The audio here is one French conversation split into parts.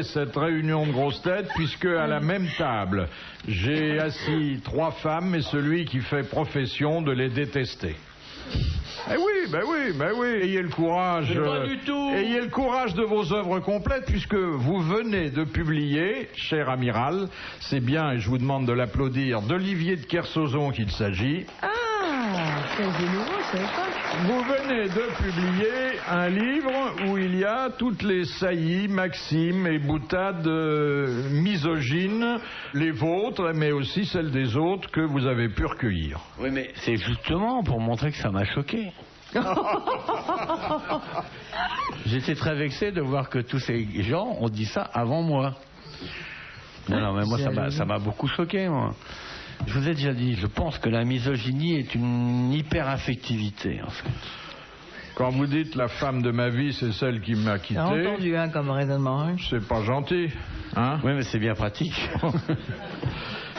Cette réunion de grosses têtes, puisque à la même table, j'ai assis 3 femmes et celui qui fait profession de les détester. Eh oui, ayez le courage. Pas du tout. Ayez le courage de vos œuvres complètes, puisque vous venez de publier, cher amiral, c'est bien, et je vous demande de l'applaudir, d'Olivier de Kersauzon qu'il s'agit. C'est nouveau, je savais pas. Vous venez de publier un livre où il y a toutes les saillies, maximes et boutades misogynes, les vôtres, mais aussi celles des autres que vous avez pu recueillir. Oui, mais c'est justement pour montrer que ça m'a choqué. J'étais très vexé de voir que tous ces gens ont dit ça avant moi. Non, mais moi, ça m'a beaucoup choqué, moi. Je vous ai déjà dit, je pense que la misogynie est une hyperaffectivité, en fait. Quand vous dites la femme de ma vie, c'est celle qui m'a quitté. J'ai entendu, comme raisonnement. Hein. C'est pas gentil, hein? Oui, mais c'est bien pratique.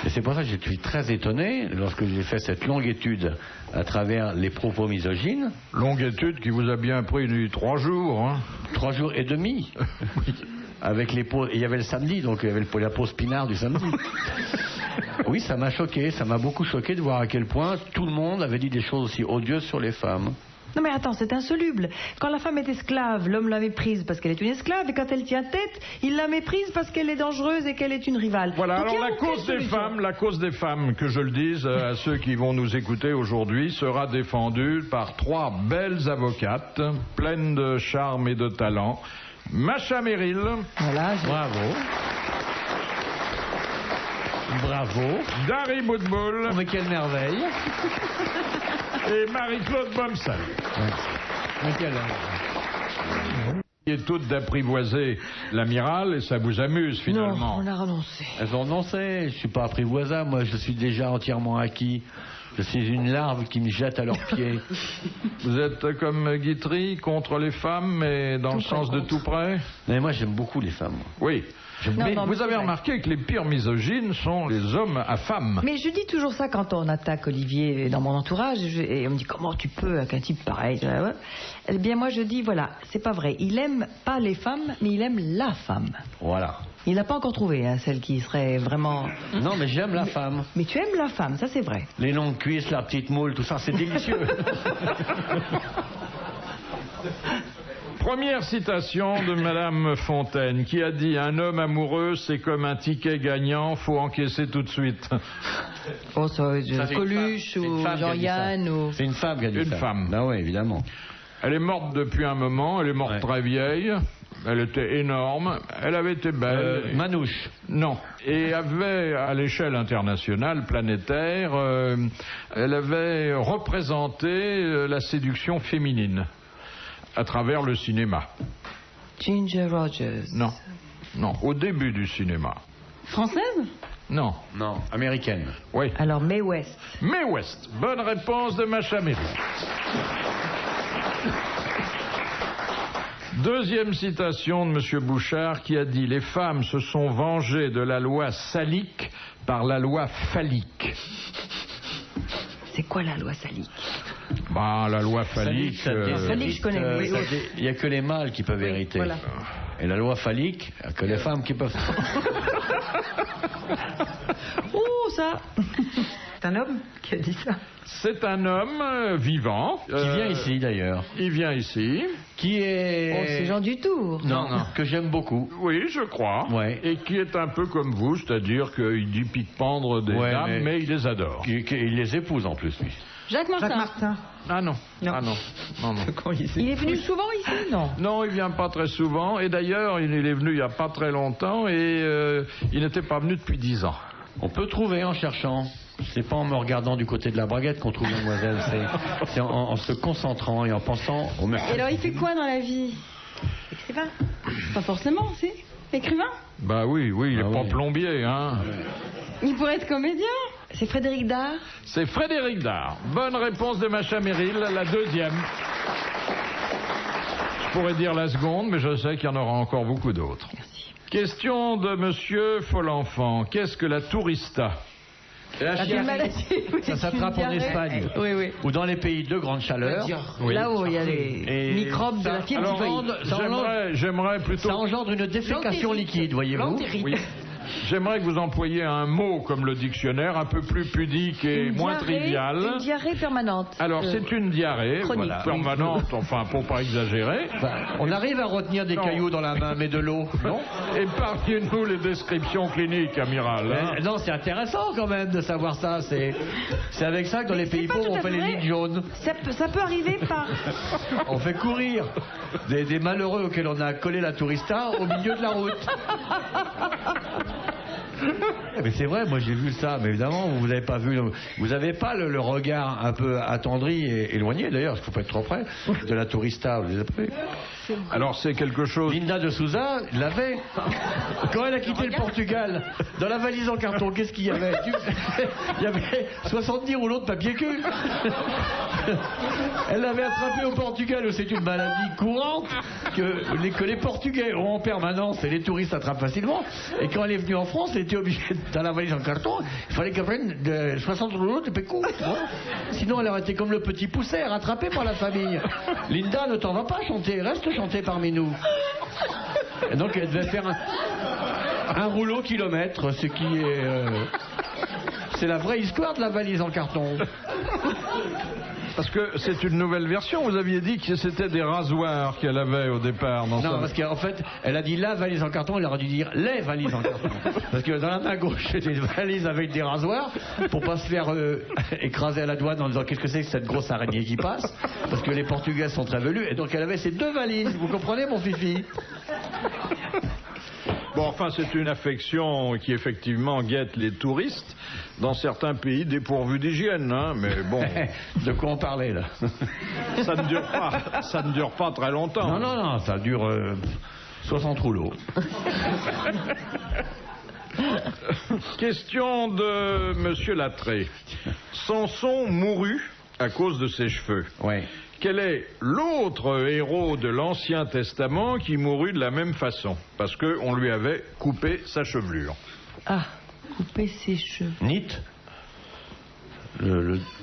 Et c'est pour ça que je suis très étonné lorsque j'ai fait cette longue étude à travers les propos misogynes. Longue étude qui vous a bien pris 3 jours, hein? 3 jours et demi. Avec les pauses, il y avait le samedi, donc il y avait la pause pinard du samedi. Oui, ça m'a choqué, ça m'a beaucoup choqué de voir à quel point tout le monde avait dit des choses aussi odieuses sur les femmes. Non mais attends, c'est insoluble. Quand la femme est esclave, l'homme la méprise parce qu'elle est une esclave, et quand elle tient tête, il la méprise parce qu'elle est dangereuse et qu'elle est une rivale. Voilà, donc, alors la cause des femmes, que je le dise à ceux qui vont nous écouter aujourd'hui, sera défendue par 3 belles avocates, pleines de charme et de talent. Macha Merrill. Voilà, bravo. Bravo. Dari Boudboul. Oh, mais quelle merveille. Et Marie-Claude Bomsal. Mais quelle... Et toutes d'apprivoiser l'amiral, et ça vous amuse finalement. Non, on a renoncé. Elles ont renoncé, je suis pas apprivoisable, moi je suis déjà entièrement acquis. Je suis une larve qui me jette à leurs pieds. Vous êtes comme Guitry, contre les femmes, mais dans le sens de tout près? Mais moi j'aime beaucoup les femmes. Oui. Mais vous avez remarqué que les pires misogynes sont les hommes à femmes. Mais je dis toujours ça quand on attaque Olivier dans mon entourage, et on me dit comment tu peux avec un type pareil. Eh bien moi je dis voilà, c'est pas vrai. Il aime pas les femmes, mais il aime la femme. Voilà. Il n'a pas encore trouvé celle qui serait vraiment... Non, mais j'aime la femme. Mais tu aimes la femme, ça c'est vrai. Les longues cuisses, la petite moule, tout ça, c'est délicieux. Première citation de Madame Fontaine, qui a dit « Un homme amoureux, c'est comme un ticket gagnant, faut encaisser tout de suite. » Oh, ça, Coluche ou Jean-Yann ou... C'est une femme qui a dit ça. Une femme. Ah oui, évidemment. Elle est morte depuis un moment, elle est morte très vieille. Elle était énorme, elle avait été belle. Manouche. Non. Et avait, à l'échelle internationale, planétaire, elle avait représenté la séduction féminine à travers le cinéma. Ginger Rogers. Non, au début du cinéma. Française? Non, américaine. Oui. Alors Mae West. Mae West. Bonne réponse de Macha Merrill. Deuxième citation de M. Bouchard qui a dit « Les femmes se sont vengées de la loi salique par la loi phallique. » C'est quoi la loi salique? La loi phallique... Phallique, je connais. Il n'y a que les mâles qui peuvent hériter. Voilà. Et la loi phallique, il n'y a que les femmes qui peuvent... Oh, ça. C'est un homme qui a dit ça. C'est un homme vivant. Qui vient ici, d'ailleurs. Il vient ici. Qui est... Oh, c'est Jean Dutour. Non, que j'aime beaucoup. Oui, je crois. Ouais. Et qui est un peu comme vous, c'est-à-dire qu'il dit pique-pendre des dames, mais il les adore. Il les épouse, en plus, lui. Jacques Martin. Ah non. Non. Ah non. Il est venu souvent ici, non? Non, il vient pas très souvent. Et d'ailleurs, il est venu il y a pas très longtemps et il n'était pas venu depuis 10 ans. On peut trouver en cherchant. C'est pas en me regardant du côté de la braguette qu'on trouve mademoiselle. C'est en se concentrant et en pensant au mercredi. Et alors, il fait quoi dans la vie? Écrivain? Pas forcément, si. Écrivain? Bah oui, il est pas plombier, hein. Il pourrait être comédien. C'est Frédéric Dard? C'est Frédéric Dard. Bonne réponse de Macha Merrill, la deuxième. Je pourrais dire la seconde, mais je sais qu'il y en aura encore beaucoup d'autres. Merci. Question de Monsieur Folenfant. Qu'est-ce que la tourista? La C'est une chiarie, maladie. ça s'attrape en Espagne. Oui, oui. Ou dans les pays de grande chaleur. Oui. Là-haut, il y a les Et microbes de ça- la fièvre alors, typhoïde. J'aimerais plutôt... Ça engendre une défécation liquide, voyez-vous. Oui. J'aimerais que vous employiez un mot comme le dictionnaire, un peu plus pudique et moins trivial. Une diarrhée permanente. Alors, c'est une diarrhée chronique. voilà, permanente, enfin, pour pas exagérer. On arrive à retenir des Non. cailloux dans la main, mais de l'eau, non? Épargnez-nous les descriptions cliniques, amiral. Hein. Non, c'est intéressant quand même de savoir ça. C'est avec ça que dans les pays pas pauvres, tout on à fait fait les vrai. lignes jaunes. Ça peut arriver par... On fait courir des malheureux auxquels on a collé la tourista au milieu de la route. Mais c'est vrai, moi j'ai vu ça, mais évidemment vous n'avez pas vu, vous n'avez pas le regard un peu attendri et éloigné d'ailleurs, parce qu'il ne faut pas être trop près, de la tourista, vous les avez pas vu? Alors, c'est quelque chose... Linda de Souza l'avait. Quand elle a quitté le Portugal, dans la valise en carton, qu'est-ce qu'il y avait? Il y avait 70 rouleaux de papier cul. Elle l'avait attrapé au Portugal, où c'est une maladie courante que les Portugais ont en permanence et les touristes attrapent facilement. Et quand elle est venue en France, elle était obligée, dans la valise en carton, il fallait qu'elle prenne 60 rouleaux de papier cul. Bon. Sinon, elle aurait été comme le petit pousset, rattrapé par la famille. Linda, ne t'en va pas chanter, reste chanter parmi nous. Et donc elle devait faire un rouleau kilomètre, ce qui est... c'est la vraie histoire de la valise en carton. Parce que c'est une nouvelle version. Vous aviez dit que c'était des rasoirs qu'elle avait au départ. Dans Non, parce qu'en fait, elle a dit la valise en carton, elle aurait dû dire les valises en carton. Parce que dans la main gauche, c'était une valise avec des rasoirs, pour pas se faire écraser à la douane en disant qu'est-ce que c'est que cette grosse araignée qui passe. Parce que les Portugais sont très velus, et donc elle avait ces deux valises. Vous comprenez, mon fifi? Bon, enfin, c'est une affection qui effectivement guette les touristes dans certains pays dépourvus d'hygiène, hein, mais bon, De quoi on parlait, là? ça ne dure pas très longtemps. Non, ça dure 60 rouleaux. Question de Monsieur Lattré. Samson mourut à cause de ses cheveux. Ouais. Quel est l'autre héros de l'Ancien Testament qui mourut de la même façon? Parce qu'on lui avait coupé sa chevelure. Ah, couper ses cheveux. Nit,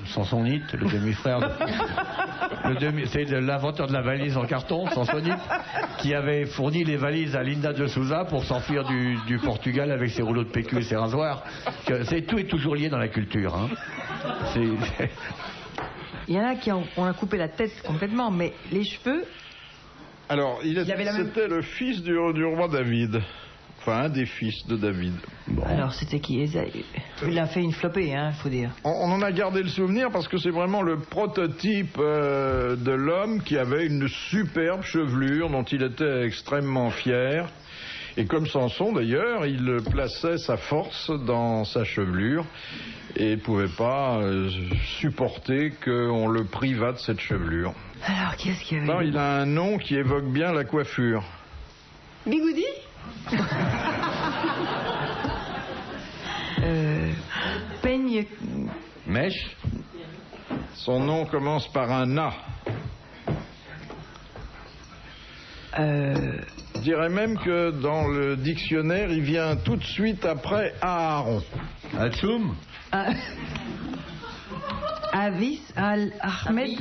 Sansonite, le demi-frère, c'est l'inventeur de la valise en carton, Sansonite, qui avait fourni les valises à Linda de Souza pour s'enfuir du Portugal avec ses rouleaux de PQ et ses rasoirs. Tout est toujours lié dans la culture. Hein. Il y en a qui ont a coupé la tête complètement, mais les cheveux... Alors, avait la même- c'était le fils du roi David. Enfin, un des fils de David. Bon. Alors, c'était qui? Il a fait une flopée, hein, faut dire. On en a gardé le souvenir parce que c'est vraiment le prototype de l'homme qui avait une superbe chevelure dont il était extrêmement fier. Et comme Samson d'ailleurs, il plaçait sa force dans sa chevelure et ne pouvait pas supporter qu'on le privât de cette chevelure. Alors, qu'est-ce qu'il y avait? Non, il a un nom qui évoque bien la coiffure. Bigoudi? Peigne... Mèche. Son nom commence par un A. Je dirais même que dans le dictionnaire, il vient tout de suite après Aaron. Atchoum. Avis Al-Ahmed...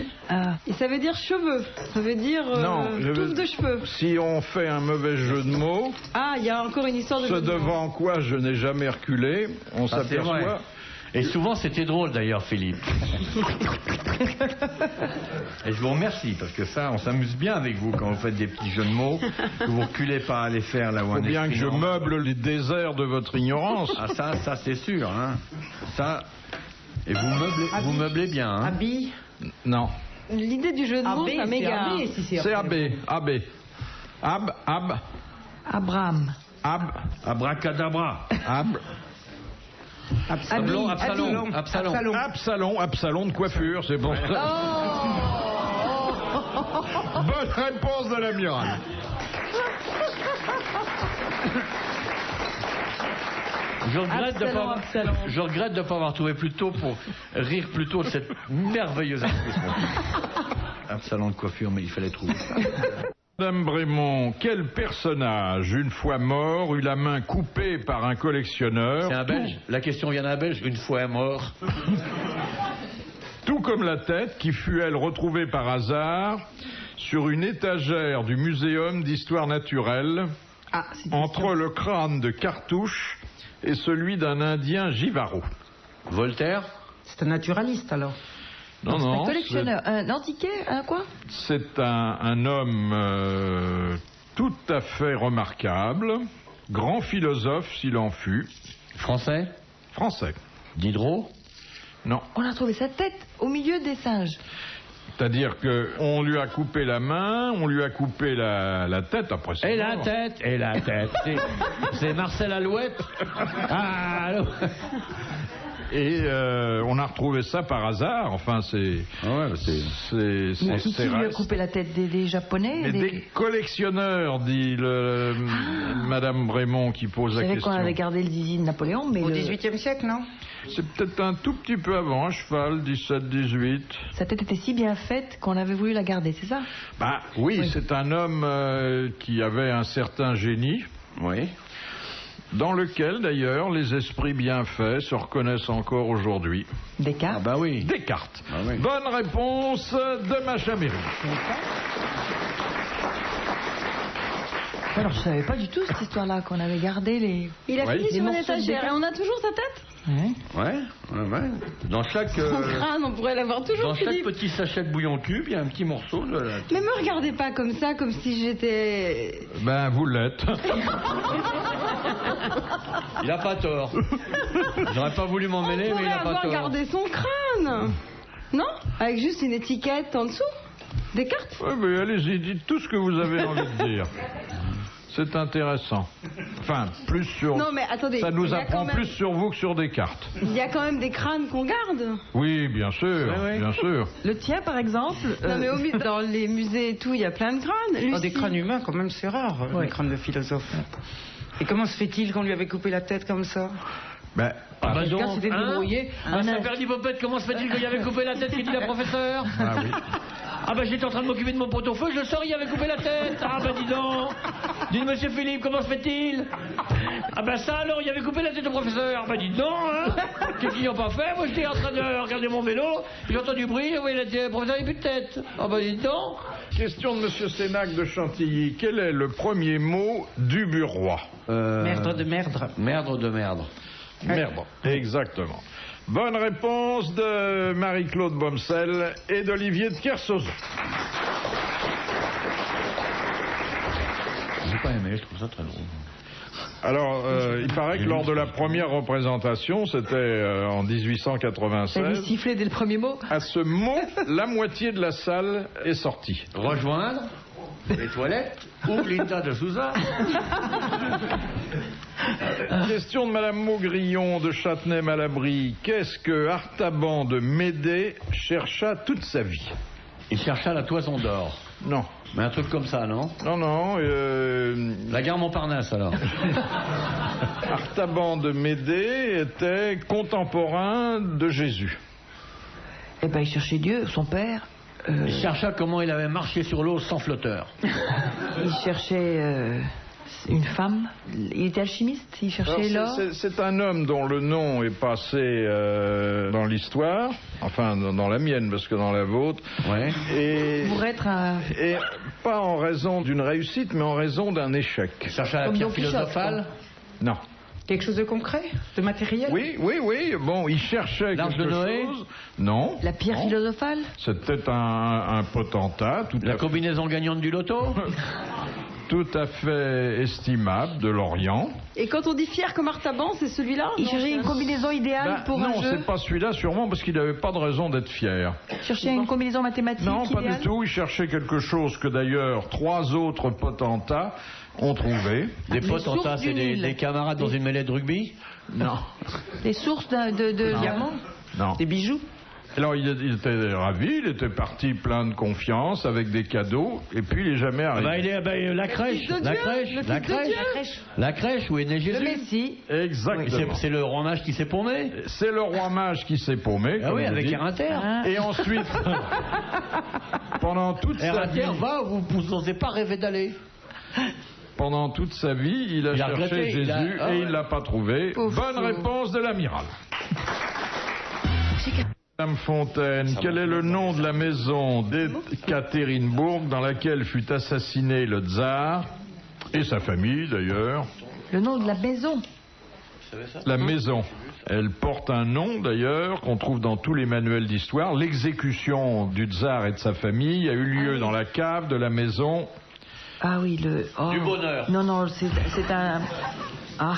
Et ça veut dire cheveux. Ça veut dire Non, je veux- touffe de cheveux. Si on fait un mauvais jeu de mots, Ah, il y a encore une histoire de ce jeu de mots. devant quoi je n'ai jamais reculé, on Ah, c'est vrai. s'aperçoit. Et souvent c'était drôle d'ailleurs, Philippe. Et je vous remercie parce que ça, on s'amuse bien avec vous quand vous faites des petits jeux de mots que vous reculez pas à les faire là où Il un faut bien que je esprit- meuble les déserts de votre ignorance. Ah ça c'est sûr, hein. Ça. Et vous meublez bien, hein. Abi... Non. L'idée du jeu de mots, ça m'égare. C'est AB. AB. Abraham. Abracadabra. Absalon de coiffure, c'est bon. Bonne réponse de l'amiral. Je regrette de ne pas avoir trouvé plus tôt pour rire plus tôt de cette merveilleuse actrice. Absalon de coiffure, mais il fallait trouver ça. Madame Brémond, quel personnage, une fois mort, eut la main coupée par un collectionneur? C'est un Belge. La question vient d'un Belge, une fois mort. Tout comme la tête, qui fut, elle, retrouvée par hasard sur une étagère du Muséum d'Histoire Naturelle, entre le crâne de Cartouche et celui d'un Indien Givaro. Voltaire? C'est un naturaliste, alors. Non, un collectionneur, un antiquaire, un quoi? C'est un homme tout à fait remarquable, grand philosophe s'il en fut. Français? Français. Diderot? Non. On a trouvé sa tête au milieu des singes. C'est-à-dire qu'on lui a coupé la main, on lui a coupé la tête, après c'est Et mort. la tête. C'est Marcel Alouette. Ah, allô. Et on a retrouvé ça par hasard. Enfin, c'est. Ouais, Mais qui lui a coupé la tête des Japonais? Mais des collectionneurs, dit Madame Brémond qui pose la Je savais question. qu'on avait gardé le zizi de Napoléon, mais Au XVIIIe siècle, non? C'est peut-être un tout petit peu avant, un cheval, 17-18. sa tête était si bien faite qu'on avait voulu la garder, c'est ça? Bah oui, c'est un homme qui avait un certain génie. Oui. Dans lequel, d'ailleurs, les esprits bien faits se reconnaissent encore aujourd'hui. Descartes. Ah bah oui. Descartes. Ah oui. Bonne réponse de Macha Méry. Alors, je savais pas du tout cette histoire-là, qu'on avait gardé les... Il a Ouais. fini Des sur une morceaux de étagère et Descartes. on a toujours sa tête. Ouais. Ouais. Dans chaque, Son crâne, on pourrait l'avoir toujours, dans chaque Philippe. petit sachet de bouillon cube, il y a un petit morceau de la... Mais me regardez pas comme ça, comme si j'étais... Ben, vous l'êtes. Il a pas tort. J'aurais pas voulu m'en On mêler, mais pourrait il a pas avoir tort. gardé son crâne. Non? Avec juste une étiquette en dessous. Descartes. Oui, mais allez-y, dites tout ce que vous avez envie de dire. C'est intéressant. Enfin, plus sur... Non, mais attendez. Ça nous il y a apprend quand même- plus sur vous que sur Descartes. Il y a quand même des crânes qu'on garde. Oui, bien sûr, Oui. bien sûr. Le tien, par exemple... Non, mais dans les musées et tout, il y a plein de crânes. Lucie. Des crânes humains, quand même, c'est rare, les crânes de philosophes. Et comment se fait-il qu'on lui avait coupé la tête comme ça? Ben, Ah bah Quelqu'un donc, s'était débrouillé. Ah, ça perd d'hypopète, comment se fait-il qu'il y avait coupé la tête, qui dit la professeure? ah oui. Ah bah j'étais en train de m'occuper de mon pot-au-feu, je sors, il avait coupé la tête. Ah bah dis donc. Dites monsieur Philippe, comment se fait-il? Ah bah ça alors, il avait coupé la tête au professeur. Bah dites donc, hein. Qu'est-ce qu'ils n'ont pas fait? Moi j'étais en train de regarder mon vélo, j'ai entendu du bruit, vous voyez, le professeur il n'a plus de tête. Ah bah dites donc. Question de Monsieur Sénac de Chantilly. Quel est le premier mot du bureau? Merdre de merdre. Merdre de merdre. Merde. Exactement. Bonne réponse de Marie-Claude Bomsel et d'Olivier de Kersauzon. J'ai pas aimé, je trouve ça très drôle. Alors, il paraît que lors de la première représentation, c'était en Ça lui 1896, sifflait dès le premier mot. à ce mot, la moitié de la salle est sortie. Rejoindre les toilettes ou Linda de Souza. Question de Madame Maugrillon de Châtenay-Malabry. Qu'est-ce que Artaban de Médée chercha toute sa vie? Il chercha la toison d'or. Non. Mais un truc comme ça, non? Non. La gare Montparnasse alors. Artaban de Médée était contemporain de Jésus. Eh ben, il cherchait Dieu, son père. Il chercha comment il avait marché sur l'eau sans flotteur. Il cherchait une femme. Il était alchimiste, il cherchait Alors, l'or. c'est un homme dont le nom est passé dans l'histoire, enfin dans la mienne parce que dans la vôtre, Ouais. et, Pour être un... et pas en raison d'une réussite mais en raison d'un échec. Il chercha la Comme pierre Don Quichotte, philosophale. Non. Quelque chose de concret? De matériel? Oui. Bon, il cherchait L'Arche quelque de Noé chose. Non. La pierre non. philosophale. C'était un potentat La combinaison gagnante du loto. tout à fait estimable de l'Orient. Et quand on dit fier comme Artaban, c'est celui-là? Il Non, cherchait une combinaison idéale pour non, un jeu. c'est pas celui-là sûrement parce qu'il n'avait pas de raison d'être fier. Il cherchait une combinaison mathématique Non, pas idéale. du tout. Il cherchait quelque chose que d'ailleurs 3 autres potentats ont trouvé. Des Les potentats, sources c'est du Nil. des camarades dans une mêlée de rugby. Non. Les sources de diamants. Non. Des bijoux? Alors il était ravi, il était parti plein de confiance avec des cadeaux et puis il n'est jamais arrivé. La crèche où est né Jésus. Le Messie. Exactement. C'est le roi mage qui s'est paumé. C'est le roi mage qui s'est paumé. Ah oui, avec Éreinter. Et ensuite, pendant toute sa vie, vous n'osez pas rêver d'aller. Pendant toute sa vie, il a cherché Jésus et il ne l'a pas trouvé. Bonne réponse de l'amiral. Madame Fontaine, quel est le nom de la maison d'Ekaterinbourg dans laquelle fut assassiné le tsar et sa famille d'ailleurs? Le nom de la maison. La maison. Elle porte un nom d'ailleurs qu'on trouve dans tous les manuels d'histoire. L'exécution du tsar et de sa famille a eu lieu dans la cave de la maison. Ah oui, du bonheur. Non, c'est un... Ah.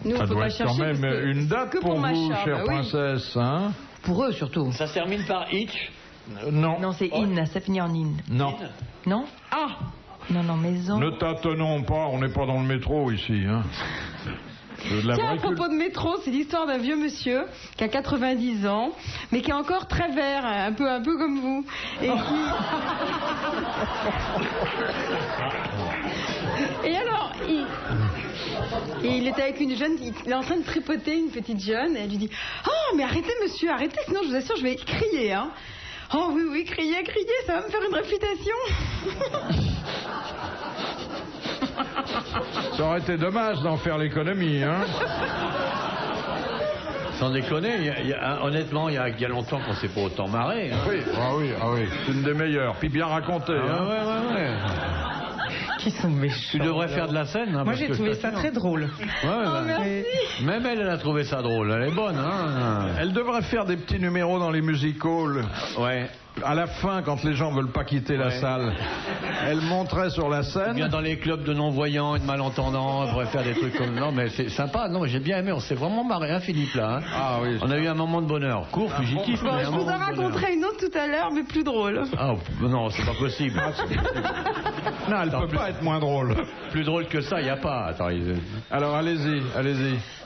Nous, Ça faut doit pas être quand chercher, même parce que une date que pour vous, Macha, chère bah oui. princesse. Hein? Pour eux surtout. Ça se termine par itch. Non. Non, c'est in, ça finit en in. Non. Non? Ah, Non, maison. Ne tâtonnons pas, on n'est pas dans le métro ici. Hein. De la tiens, à vraie propos de métro, c'est l'histoire d'un vieux monsieur qui a 90 ans, mais qui est encore très vert, un peu comme vous, et qui... Et alors, il était avec une jeune, il est en train de tripoter une petite jeune, et elle lui dit « Oh, mais arrêtez monsieur, arrêtez, sinon je vous assure, je vais crier, hein !» « Oh oui, criez, ça va me faire une réputation !» Ça aurait été dommage d'en faire l'économie, hein. Sans déconner, honnêtement, il y a longtemps qu'on s'est pas autant marré. Hein. Oui. C'est une des meilleures. Puis bien racontée. Hein. Ouais. Qui sont méchants. Tu devrais faire de la scène. Hein, Moi, parce j'ai que trouvé ça très drôle. Merci. Même elle a trouvé ça drôle. Elle est bonne, hein. Elle devrait faire des petits numéros dans les music halls. Ouais. À la fin, quand les gens veulent pas quitter la salle, elle monterait sur la scène. Bien dans les clubs de non-voyants et de malentendants, elle pourrait faire des trucs comme... Non, mais c'est sympa. Non, j'ai bien aimé. On s'est vraiment marré, hein, Philippe, là. Hein. Ah oui. On a eu un moment de bonheur. Court, fugitif. Bon, mais je un vous moment en de bonheur. raconterai une autre tout à l'heure, mais plus drôle. Ah, non, c'est pas possible. Non, elle peut pas être moins drôle. Plus drôle que ça, il n'y a pas. Attends, Alors, allez-y.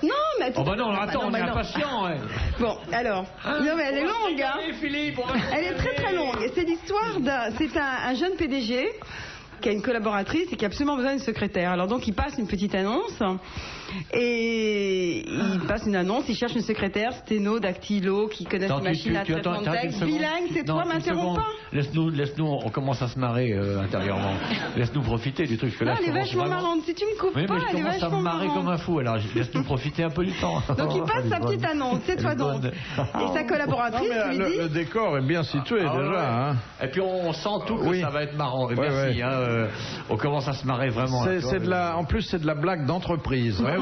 Non, mais... Oh bah non, attends, on est non. impatient. Ouais. Bon, alors... Non, mais elle est longue, hein. Philippe, Elle est très longue. Et c'est l'histoire d'un... C'est un jeune PDG qui a une collaboratrice et qui a absolument besoin d'une secrétaire. Alors donc il passe une petite annonce et il passe une annonce, il cherche une secrétaire sténo, dactylo, qui connaît une machine à traitement de texte, bilingue, c'est toi, m'interromps pas. Laisse-nous, on commence à se marrer intérieurement. Laisse-nous profiter du truc. Que là, Non, elle est vachement marrante. Si tu me coupes oui, pas, mais je elle est commence à vachement me marrer marrante. comme un fou. Alors laisse-nous profiter un peu du temps. Donc il passe sa petite annonce, c'est toi donc. Et sa collaboratrice lui dit... Le décor est bien situé déjà. Ouais. Hein. Et puis on sent tout que ça va être marrant. Et merci. Hein, on commence à se marrer vraiment. En plus, c'est de la blague d'entreprise. Oui.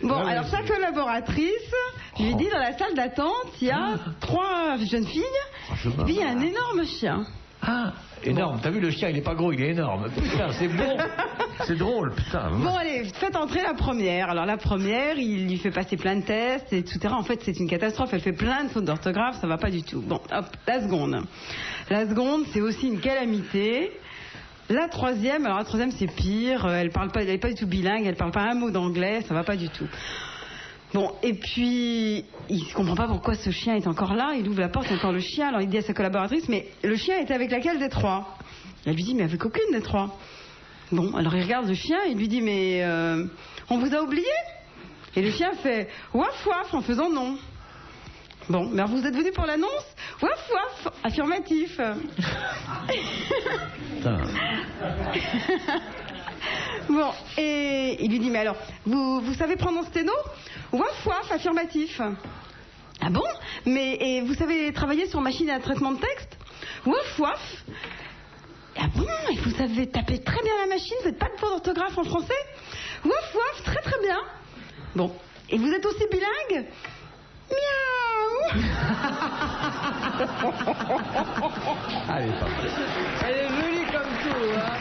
Bon, alors sa collaboratrice lui dit dans la salle d'attente, il y a 3 jeunes filles, et puis il y a un énorme chien. Ah, énorme. T'as vu, le chien, il est pas gros, il est énorme. Putain, c'est bon. C'est drôle, putain. Bon, allez, faites entrer la première. Alors la première, il lui fait passer plein de tests, etc. En fait, c'est une catastrophe. Elle fait plein de fautes d'orthographe, ça va pas du tout. Bon, hop, la seconde. La seconde, c'est aussi une calamité. La troisième, alors la troisième c'est pire, elle est pas du tout bilingue, elle parle pas un mot d'anglais, ça va pas du tout. Bon, et puis il ne comprend pas pourquoi ce chien est encore là, il ouvre la porte, il y a encore le chien, alors il dit à sa collaboratrice, mais le chien était avec laquelle des 3 ? Elle lui dit, mais avec aucune des 3. Bon, alors il regarde le chien, il lui dit, mais on vous a oublié ? Et le chien fait waf waf en faisant non. Bon, mais alors vous êtes venu pour l'annonce ? Waf waf, affirmatif. Bon, et il lui dit, mais alors, vous savez prendre mon sténo ? Waf waf, affirmatif. Ah bon ? Et vous savez travailler sur machine à traitement de texte ? Waf waf. Ah bon ? Et vous savez taper très bien la machine ? Vous n'êtes pas de faute d'orthographe en français ? Waf waf, très très bien. Bon, et vous êtes aussi bilingue ? Miaou. Allez, Elle est jolie comme tout, hein.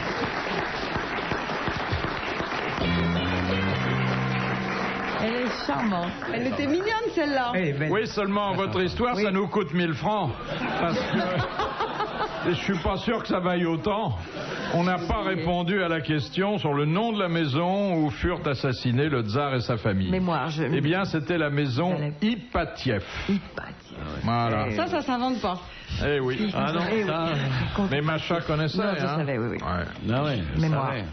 Elle est charmante. Elle était mignonne celle-là. Oui, seulement votre histoire, ça nous coûte 1000 francs. Parce que je suis pas sûr que ça vaille autant. On n'a pas répondu à la question sur le nom de la maison où furent assassinés le tsar et sa famille. Mémoire, Eh bien, c'était la maison Ipatiev. Voilà. Ça s'invente pas. Eh oui. Ah non, ça... Mais Macha connaissait, Non, je hein. savais, oui. Ouais. Ah ouais, je Mémoire. savais.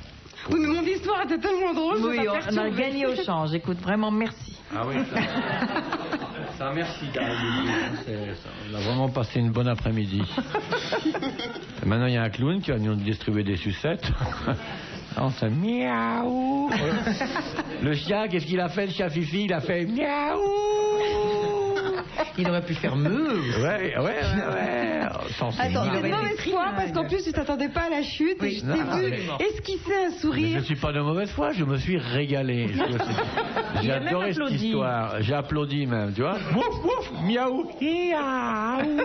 Oui, mais mon histoire était tellement drôle. Oui, ça m'a on a perturbée. gagné au change. Écoute, vraiment, merci. Ah oui, ça merci, Karine. On a vraiment passé une bonne après-midi. Et maintenant, il y a un clown qui va nous distribuer des sucettes. On fait miaou. Le chien, qu'est-ce qu'il a fait, le chien Fifi? Il a fait miaou. Il aurait pu faire meuh. Ouais. Attends, c'est de mauvaise foi parce qu'en plus tu t'attendais pas à la chute et je t'ai vu esquisser un Mais je sourire. ne suis pas de mauvaise foi, je me suis régalé. J'ai a même adoré cette applaudi. histoire. J'ai applaudi même, tu vois. Wouf, wouf, miaou. Miaou.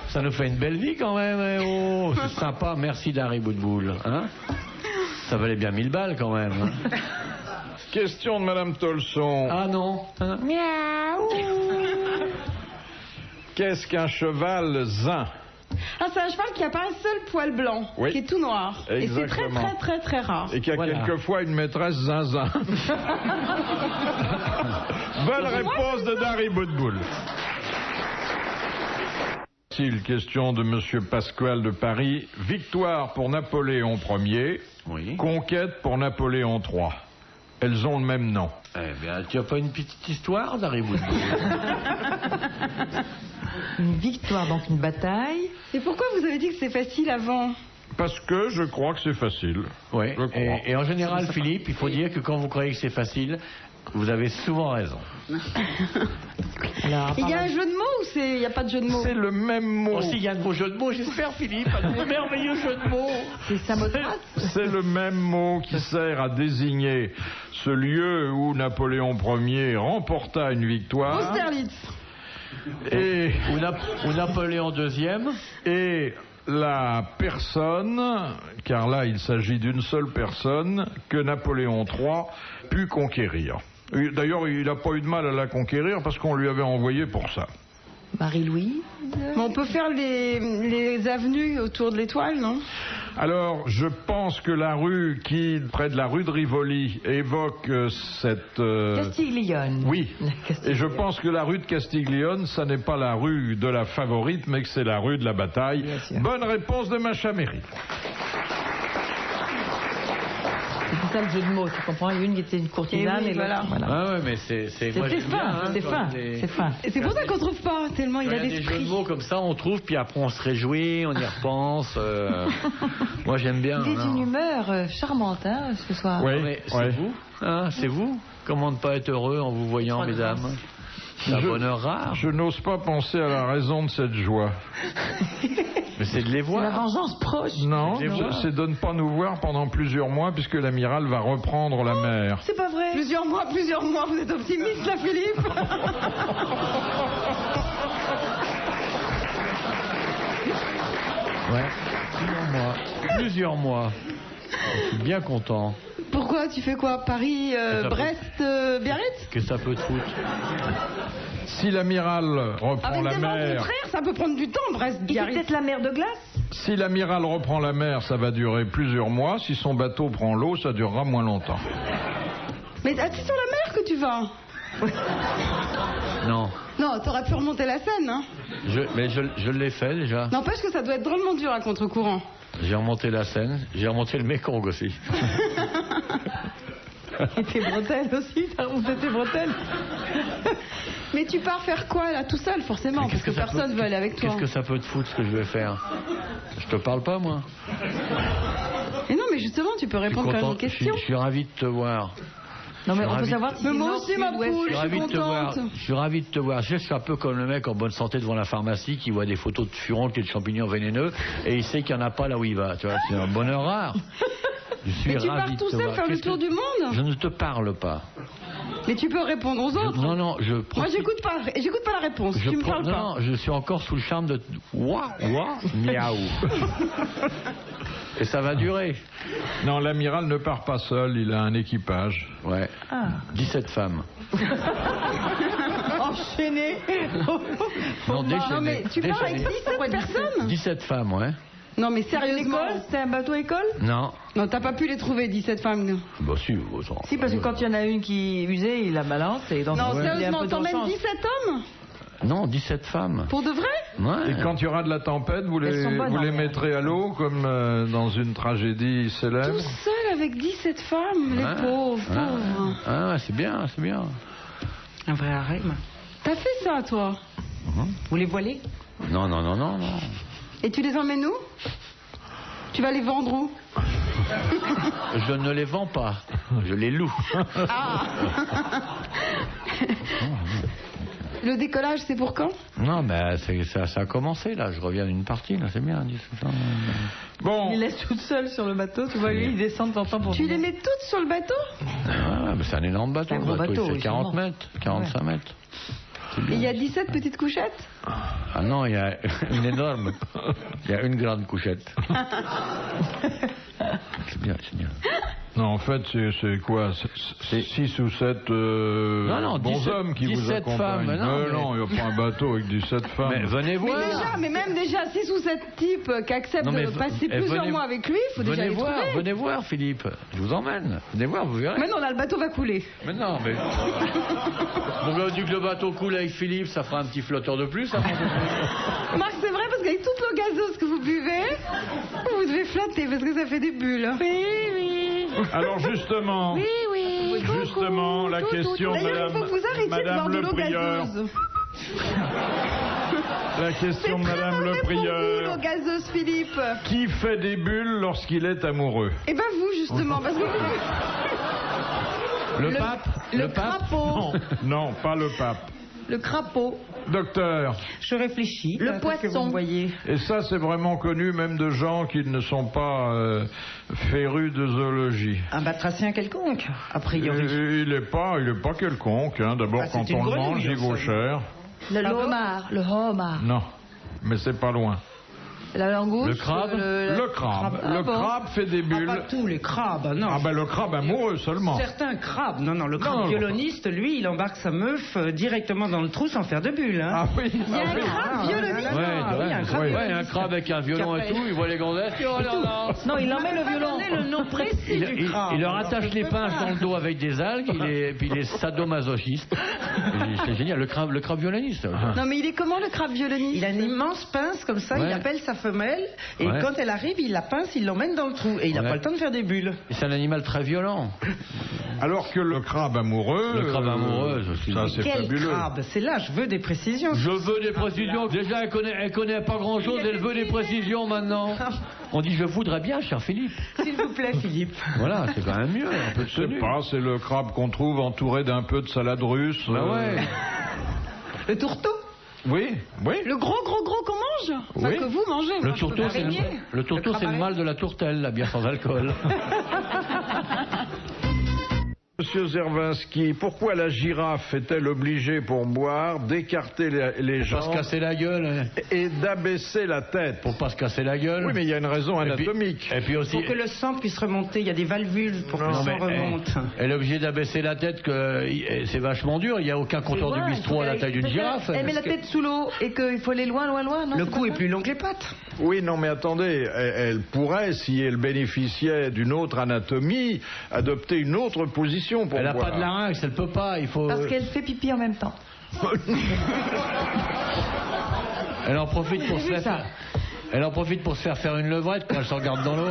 Ça nous fait une belle vie quand même. Eh oh, c'est sympa. Merci Dari Boudboul. Hein, ça valait bien 1000 balles quand même. Hein. Question de Madame Tolson. Ah non. Qu'est-ce qu'un cheval zin? Ah, c'est un cheval qui a pas un seul poil blanc, Oui. qui est tout noir. Et c'est très Exactement. très très très rare. Et qui a Voilà. quelquefois une maîtresse zinzin. Bonne réponse de Dari Boudboul. Question de Monsieur Pasquale de Paris. Victoire pour Napoléon Ier, Oui. conquête pour Napoléon III. Elles ont le même nom. Eh bien, tu n'as pas une petite histoire, Dari Boudboul? Une victoire, donc une bataille. Et pourquoi vous avez dit que c'est facile avant? Parce que je crois que c'est facile. Oui. Je crois. Et en général, Philippe, il faut dire que quand vous croyez que c'est facile, vous avez souvent raison. Alors, Il y a un jeu de mots ou il n'y a pas de jeu de mots? C'est le même mot. Aussi, il y a de beaux jeux de mots, j'espère, Philippe. Un merveilleux jeu de mots. c'est Samothrace. C'est le même mot qui sert à désigner ce lieu où Napoléon Ier remporta une victoire. Austerlitz. Et, Ou Napoléon II. et la personne, car là il s'agit d'une seule personne, que Napoléon III put conquérir. D'ailleurs, il n'a pas eu de mal à la conquérir parce qu'on lui avait envoyé pour ça. Marie-Louise. Mais on peut faire les avenues autour de l'étoile, non? Alors, je pense que la rue qui, près de la rue de Rivoli, évoque cette... Castiglione. Oui, La Castiglione. et je pense que la rue de Castiglione, ça n'est pas la rue de la favorite, mais que c'est la rue de la bataille. Bien sûr. Bonne réponse de Macha Méry. C'est ça le jeu de mots, tu comprends? Il y a une qui était une courtisane Et oui, et l'autre. voilà. Ah ouais, mais moi, C'était j'aime bien, fin, hein, c'est quand fin, des- c'est fin. Et c'est pour ça qu'on trouve pas, tellement il Quand a il y a des jeux de l'esprit. mots comme ça, on trouve, puis après on se réjouit, on y repense. Moi j'aime bien. Il est hein. d'une humeur charmante, hein, ce soir. Oui, Mais c'est ouais. vous, hein, c'est vous. Comment ne pas être heureux en vous voyant, mesdames? C'est un Je- bonheur rare. Je n'ose pas penser à la raison de cette joie. Mais c'est de les C'est la voir. vengeance proche. Non, Je les vois. c'est de ne pas nous voir pendant plusieurs mois puisque l'amiral va reprendre la mer. C'est pas vrai. Plusieurs mois, vous êtes optimiste là, Philippe? Ouais. Plusieurs mois. Je suis bien content. Pourquoi? Tu fais quoi? Paris, Ça peut- Brest, Biarritz? Que ça peut te foutre. Si l'amiral reprend Avec la des vents mer, contraires, ça peut prendre du temps, Brest, Et c'est Biarritz. peut-être la mer de glace. si l'amiral reprend la mer, ça va durer plusieurs mois. Si son bateau prend l'eau, ça durera moins longtemps. Mais c'est sur la mer que tu vas? Non. Non, t'aurais pu remonter la Seine, hein? Mais je l'ai fait déjà. N'empêche que ça doit être drôlement dur à contre-courant. J'ai remonté la Seine. J'ai remonté le Mékong aussi. Et tes bretelles aussi, t'as remonté tes bretelles. Mais tu pars faire quoi là, tout seul, forcément, Mais parce que ça personne peut- veut aller avec toi. Qu'est-ce que ça peut te foutre ce que je vais faire? Je te parle pas, moi. Et non, mais justement, tu peux Je suis répondre à content. une question. Je suis ravi de te voir. Non, mais Je suis on peut ravi. savoir si Mais c'est moi nord, aussi, ma sud, ouest. poule. Je suis Je suis ravi de te voir. contente. Je suis ravi de te voir. Je suis un peu comme le mec en bonne santé devant la pharmacie qui voit des photos de furontes et de champignons vénéneux et il sait qu'il n'y en a pas là où il va. Tu vois, c'est un bonheur rare. Je suis Mais tu ravi pars de tout te seul voir. faire le Qu'est-ce tour que- du monde? Je ne te parle pas. Mais tu peux répondre aux autres. Non, non, je Moi, profite- j'écoute pas la réponse. Tu me parles non, pas. non, je suis encore sous le charme de ouah, ouah, miaou. Et ça va durer. Non, l'amiral ne part pas seul, il a un équipage. Ouais. Ah. 17 femmes. Oh, enchaîné. Non, déchaîné. Non, mais tu parles avec 17 personnes 17 femmes, ouais. Non, mais sérieusement. C'était un bateau école? Non. Non, t'as pas pu les trouver, 17 femmes, nous. Bah si, Si, parce que quand il y en a une qui usait, il la balance et donc Non, il est un sérieusement, peu dans le t'emmènes sens. 17 hommes Non, 17 femmes. Pour de vrai? Ouais. Et quand il y aura de la tempête, vous Elles les, sont bonnes, vous les hein. mettrez à l'eau comme dans une tragédie célèbre. Tout seul avec 17 femmes, les Ouais. pauvres, pauvres. Ah, c'est bien, c'est bien. Un vrai harem. T'as fait ça, toi? Vous les voilez? Non, non, non, non, non. Et tu les emmènes où? Tu vas les vendre où? Je ne les vends pas, je les loue. Ah. Le décollage, c'est pour quand? Non, mais ça a commencé là, je reviens d'une partie là, c'est bien. Bon, Il les laisse toutes seules sur le bateau, tu vois, lui, il descend de temps en temps pour Tu les venir. mets toutes sur le bateau? Ah, mais c'est un énorme bateau. C'est un gros le bateau, bateau, il fait oui, 40 sûrement. mètres, 45 mètres. C'est Et bien. il y a 17 petites couchettes? Ah non, il y a une énorme. Il y a une grande couchette. C'est bien, c'est bien. non, en fait, c'est quoi? C'est 6 ou 7 non, bons 17 hommes qui vous 17 accompagnent. femmes, mais non, mais- non, il n'y a pas un bateau avec 17 femmes. Mais venez voir. Mais même déjà 6 ou 7 types qui acceptent Non, mais de passer venez- plusieurs mois avec lui, il faut déjà les trouver. venez voir, Philippe. Je vous emmène. Venez voir, vous verrez. Mais non, là, le bateau va couler. Mais non, mais. Bon, là, du que le bateau coule avec Philippe, ça fera un petit flotteur de plus. Ça Marc, c'est vrai, parce qu'avec toute l'eau gazeuse que vous buvez, vous devez flotter, parce que ça fait des bulles. Oui, oui. Alors justement, justement, la question de D'ailleurs, il faut vous arrêter de boire Madame de le l'eau prieur, gazeuse. la question de C'est très Madame mauvais le pour vous, prieur, l'eau gazeuse, Philippe. qui fait des bulles lorsqu'il est amoureux? Eh ben vous, justement, parce que Le pape Le pape crapaud. Non, non, pas le pape. Le crapaud. Docteur, Je réfléchis. Le à tout ce que poisson. vous me voyez. et ça c'est vraiment connu même de gens qui ne sont pas férus de zoologie. Un batracien quelconque, a priori. Il est pas quelconque. Hein. D'abord, Ah, c'est quand une on le grenouille, mange, il en vaut somme. cher. Le Ah bon homard. Le homard. Non, mais c'est pas loin. La langouste. Le crabe. Le crabe. Ah Le bon crabe fait des Ah, bulles. pas tous les crabes, non. Ah ben le crabe amoureux seulement. Certains crabes, non, le Non, crabe non, violoniste, lui, il embarque sa meuf directement dans le trou sans faire de bulle. Hein. Ah oui, il y a un crabe violoniste. Ouais, Ah, oui, un crabe ouais. ouais, un crabe avec un violon et tout, il voit les gonzesses. Oh, non, non. Non, il emmène le violon. le nom précis Il, du il- crabe. il leur Alors, attache je les peux pinces pas. dans le dos avec des algues, puis il est sadomasochiste. C'est génial, le crabe violoniste. Non, mais il est comment, le crabe violoniste? Il a une immense pince comme ça, Ouais. il appelle sa femelle, et Ouais. quand elle arrive, il la pince, il l'emmène dans le trou, et il n'a Ouais. pas le temps de faire des bulles. Et c'est un animal très violent. Alors que le crabe amoureux, Le crabe amoureux, je suis- ça c'est Quel fabuleux. crabe? C'est là, je veux des précisions. Je veux des précisions. Déjà, elle connaît pas grand chose, elle veut des précisions maintenant. On dit, je voudrais bien, cher Philippe. S'il vous plaît, Philippe. Voilà, c'est quand même mieux, un peu de Je sais tenue. pas, c'est le crabe qu'on trouve entouré d'un peu de salade russe. Bah ouais. Le tourteau? Oui, oui. Le gros qu'on mange? Enfin, Oui. que vous mangez. Le moi, je peux tourteau, pas c'est régner. le tourteau, c'est le mal de la tourtelle, la bière sans alcool. Monsieur Zerwinski, pourquoi la girafe est-elle obligée pour boire d'écarter les Pour pas se jambes casser la gueule, hein. et d'abaisser la tête? Pour pas se casser la gueule. Oui, mais il y a une raison Et puis- anatomique. Et puis aussi, Pour que le sang puisse remonter, il y a des valvules pour que le Non, sang mais, remonte. elle est obligée d'abaisser la tête, c'est vachement dur. Il n'y a aucun comptoir du bistrot à la taille d'une girafe. Elle met la tête sous l'eau et qu'il faut aller loin, loin, loin. Non, Le c'est cou pas est ça plus long que les pattes. Oui, non, mais attendez, elle pourrait, si elle bénéficiait d'une autre anatomie, adopter une autre position pour Elle n'a boire. pas de larynx, elle peut pas. Il faut. Parce qu'elle fait pipi en même temps. Elle en profite pour se J'ai vu faire. ça. Elle en profite pour se faire une levrette quand elle se regarde dans l'eau.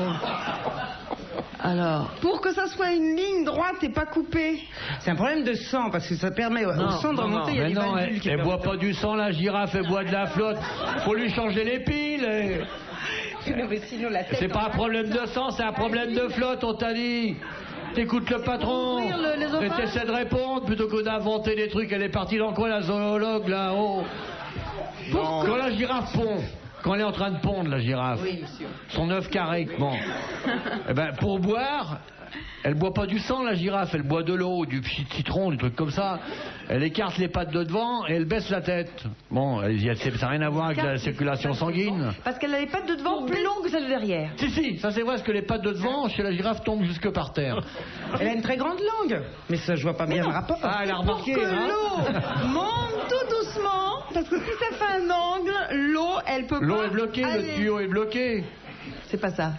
Alors, Pour que ça soit une ligne droite et pas coupée. C'est un problème de sang, parce que ça permet au sang de remonter, il y a Mais des non, valvules elle, qui elle permettent- boit pas du sang, la girafe, elle boit de la flotte. Faut lui changer les piles. Mais sinon, la tête C'est pas un problème de sang, c'est un problème de flotte, on t'a dit. T'écoutes le patron Ouvrir les et ovaires. t'essaies de répondre plutôt que d'inventer des trucs. Elle est partie dans quoi, la zoologue, là-haut? Quand la girafe pond, quand elle est en train de pondre, la girafe, son œuf carré, bon, eh ben, pour boire, elle boit pas du sang, la girafe, elle boit de l'eau, du citron, du truc comme ça. Elle écarte les pattes de devant et elle baisse la tête. Bon, ça n'a rien à voir avec la circulation sanguine. Parce qu'elle a les pattes de devant plus longues que celles de derrière. Si, ça c'est vrai, parce que les pattes de devant, chez la girafe, tombent jusque par terre. Elle a une très grande langue. Mais ça, je vois pas bien le rapport. Ah, elle a remarqué, Pour que hein. l'eau monte tout doucement, parce que si ça fait un angle, l'eau, elle peut pas. L'eau est bloquée, aller. le tuyau est bloqué. C'est pas ça.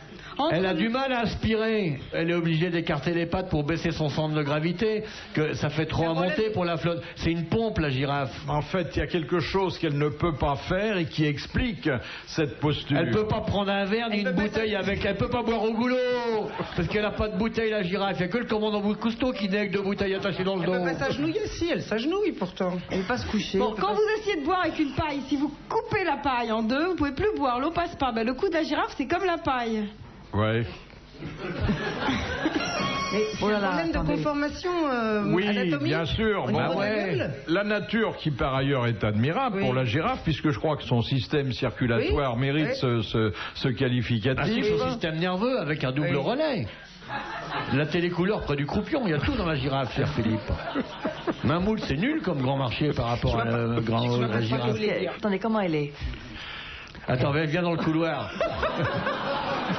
Elle a du mal à aspirer. Elle est obligée d'écarter les pattes pour baisser son centre de gravité, que ça fait trop à monter pour la flotte. C'est une pompe, la girafe. En fait, il y a quelque chose qu'elle ne peut pas faire et qui explique cette posture. Elle peut pas prendre un verre ni une bouteille avec. Elle peut pas boire au goulot parce qu'elle a pas de bouteille, la girafe. Il y a que le commandant Cousteau qui n'est que de bouteilles attachées dans le dos. Elle peut pas s'agenouiller, si, elle s'agenouille pourtant. Elle ne peut pas se coucher. Bon, quand vous essayez de boire avec une paille, si vous coupez la paille en deux, vous pouvez plus boire, l'eau passe pas. Ben, le cou de la girafe, c'est comme la paille. Ouais. Mais c'est un problème de conformation Oui, anatomique. bien sûr. Au niveau de la gueule. La nature, qui par ailleurs est admirable pour la girafe, puisque je crois que son système circulatoire mérite ce qualificatif. Ainsi que son système nerveux avec un double relais. La télécouleur près du croupion, il y a tout dans la girafe, cher Philippe. Mammouth, c'est nul comme grand marché par rapport à la girafe. Attendez, comment elle est? Attends, viens dans le couloir.